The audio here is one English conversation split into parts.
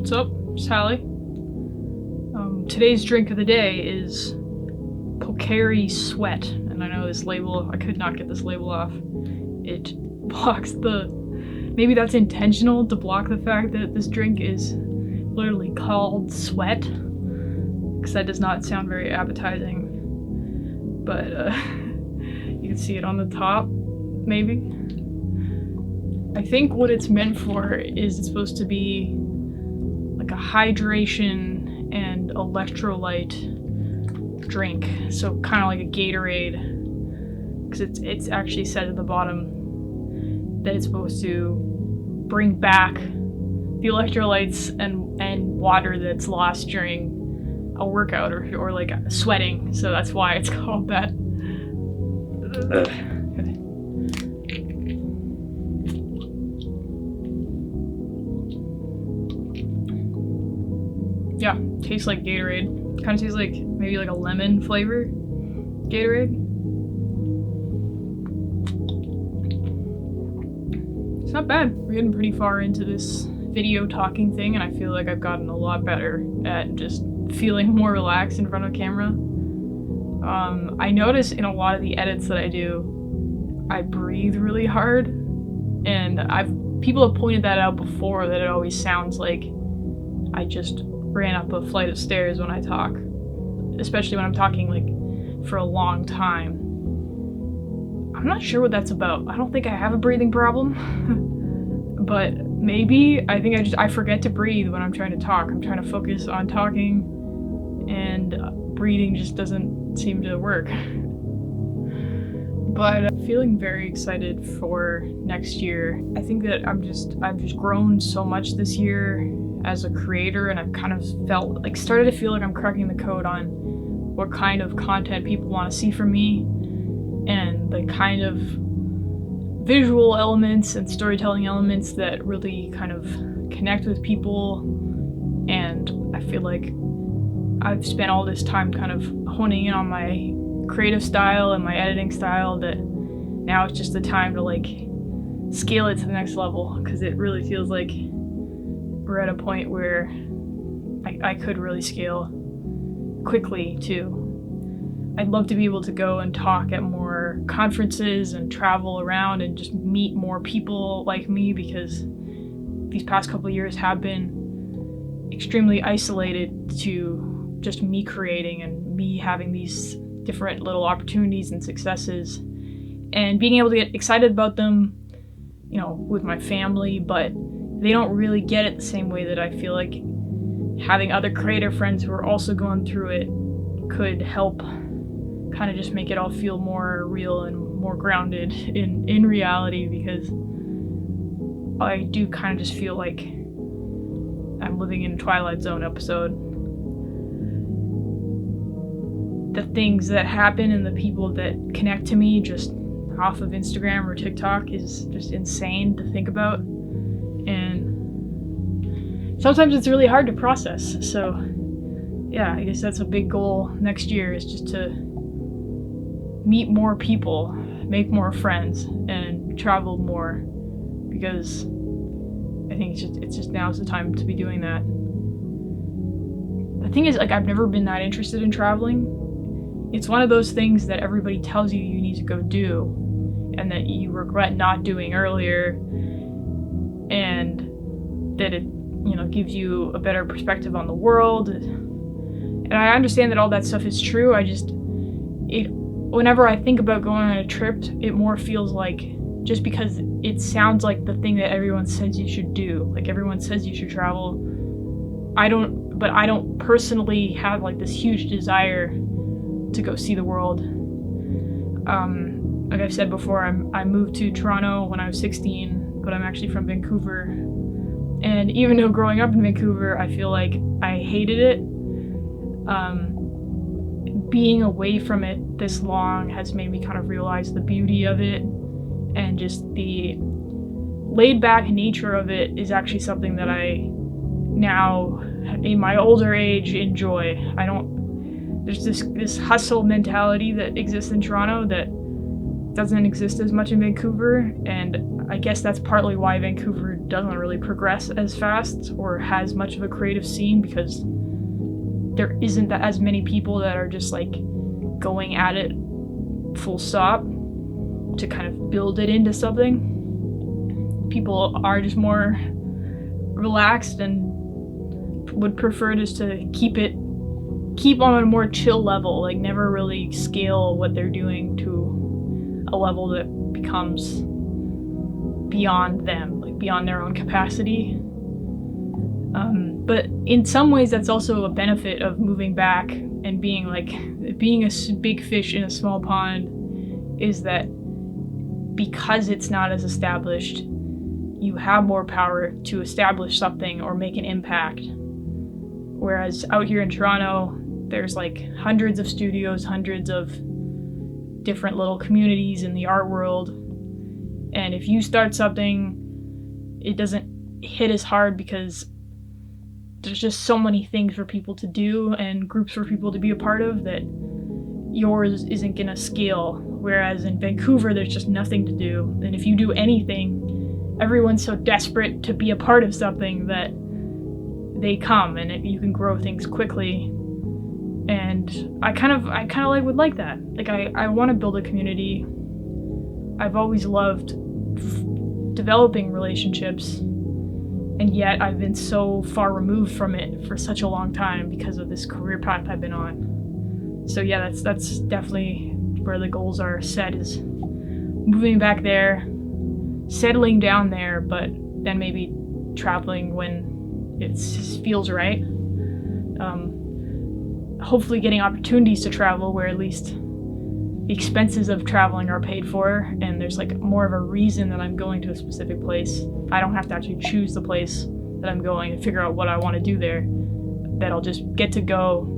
What's up, Sally? Today's drink of the day is Pocari Sweat, and I know this label, I could not get this label off. It blocks maybe that's intentional to block the fact that this drink is literally called Sweat, because that does not sound very appetizing, but you can see it on the top, maybe. I think what it's meant for is it's supposed to be like a hydration and electrolyte drink, so kind of like a Gatorade, because it's actually said at the bottom that it's supposed to bring back the electrolytes and water that's lost during a workout or like sweating, so that's why it's called that. Yeah, tastes like Gatorade. Kind of tastes like maybe like a lemon flavor Gatorade. It's not bad. We're getting pretty far into this video talking thing, and I feel like I've gotten a lot better at just feeling more relaxed in front of camera. I notice in a lot of the edits that I do, I breathe really hard, and people have pointed that out before, that it always sounds like I just ran up a flight of stairs when I talk, especially when I'm talking like for a long time. I'm not sure what that's about. I don't think I have a breathing problem, but maybe I forget to breathe when I'm trying to talk. I'm trying to focus on talking, and breathing just doesn't seem to work. But I'm feeling very excited for next year. I think that I've just grown so much this year as a creator, and I've kind of started to feel like I'm cracking the code on what kind of content people want to see from me, and the kind of visual elements and storytelling elements that really kind of connect with people. And I feel like I've spent all this time kind of honing in on my creative style and my editing style, that now it's just the time to like scale it to the next level, because it really feels like we're at a point where I could really scale quickly too. I'd love to be able to go and talk at more conferences and travel around and just meet more people like me, because these past couple of years have been extremely isolated to just me creating and me having these different little opportunities and successes and being able to get excited about them, you know, with my family, but they don't really get it the same way that I feel like having other creator friends who are also going through it could help kind of just make it all feel more real and more grounded in reality, because I do kind of just feel like I'm living in a Twilight Zone episode. The things that happen and the people that connect to me just off of Instagram or TikTok is just insane to think about. And sometimes it's really hard to process. So yeah, I guess that's a big goal next year, is just to meet more people, make more friends, and travel more, because I think it's just now's the time to be doing that. The thing is, like, I've never been that interested in traveling. It's one of those things that everybody tells you need to go do, and that you regret not doing earlier, and that it, you know, gives you a better perspective on the world. And I understand that all that stuff is true. Whenever I think about going on a trip, it more feels like, just because it sounds like the thing that everyone says you should do. Like, everyone says you should travel. I don't personally have like this huge desire to go see the world. Like I've said before, I moved to Toronto when I was 16, but I'm actually from Vancouver. And even though growing up in Vancouver, I feel like I hated it, being away from it this long has made me kind of realize the beauty of it, and just the laid back nature of it is actually something that I now, in my older age, enjoy. There's this hustle mentality that exists in Toronto that doesn't exist as much in Vancouver, and I guess that's partly why Vancouver doesn't really progress as fast or has much of a creative scene, because there isn't as many people that are just like going at it full stop to kind of build it into something. People are just more relaxed and would prefer just to keep on a more chill level, like never really scale what they're doing to a level that becomes beyond them, like beyond their own capacity. But in some ways that's also a benefit of moving back and being a big fish in a small pond, is that because it's not as established, you have more power to establish something or make an impact. Whereas out here in Toronto, there's like hundreds of studios, hundreds of different little communities in the art world. And if you start something, it doesn't hit as hard because there's just so many things for people to do and groups for people to be a part of that yours isn't gonna scale. Whereas in Vancouver, there's just nothing to do. And if you do anything, everyone's so desperate to be a part of something that they come, and you can grow things quickly. And I kind of would like that. Like I want to build a community. I've always loved developing relationships, and yet I've been so far removed from it for such a long time because of this career path I've been on. So yeah, that's definitely where the goals are set, is moving back there, settling down there, but then maybe traveling when it feels right. Hopefully getting opportunities to travel where at least the expenses of traveling are paid for, and there's like more of a reason that I'm going to a specific place. I don't have to actually choose the place that I'm going and figure out what I want to do there. That I'll just get to go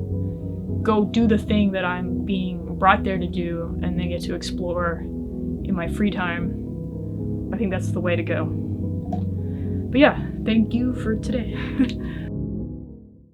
do the thing that I'm being brought there to do, and then get to explore in my free time. I think that's the way to go. But yeah, thank you for today.